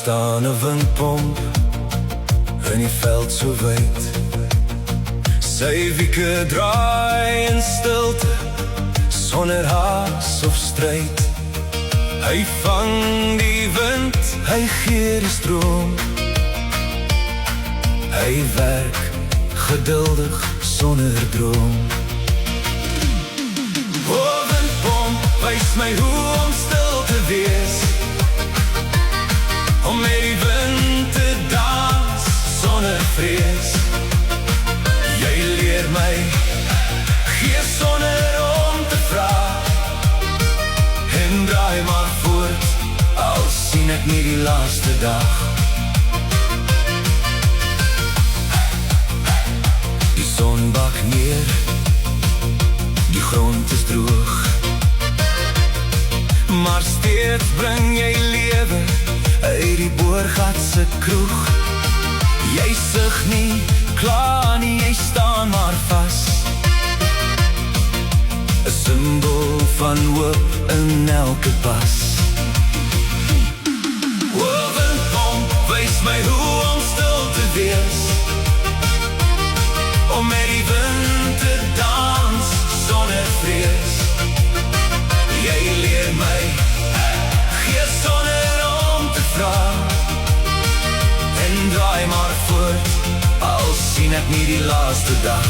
staan 'n windpomp in die veld so wyd. Sy wieke draai in stilte, sonder haas of stryd. Hy vang die wind, hy gee die stroom. Hy werk geduldig sonder droom. O windpomp, wys my hoe om stil te wees, om met die wind te dans sonder vrees. Jy leer my, gee sonder om te vraag, en draai maar voort, al sien ek nie die laaste dag. Die son bak neer, die grond is droog, maar steeds bring jy lewe uit die boorgat se kroeg. Jy sug nie, klaar nie, jy staan maar vas, 'n symbool van hoop in elke pas. O windpomp, wys my hoe om stil te wees, om met die wind te dans sonder vrees. Jy leer my, gee sonder om te vraag, en draai maar voort, al sien ek nie die laaste dag.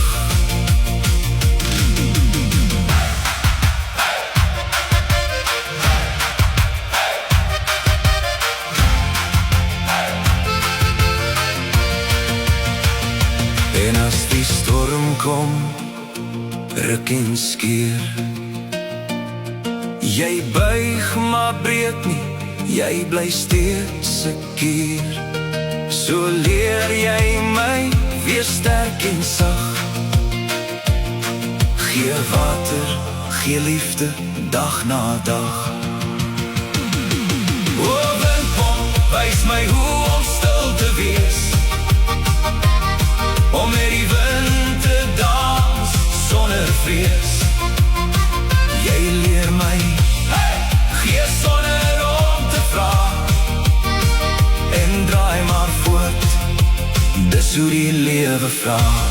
En as die storm kom, ruk en skeer, jy buig maar breek nie, jy bly steeds seker. So leer jy my, wees sterk en sag, gee water, gee liefde, dag na dag. O windpomp, wys my hoe om stil te wees, om met die wind te dans sonder vrees. Jy leer my, gee sonder om te vraag, en draai maar voort, dis hoe die lewe vraag.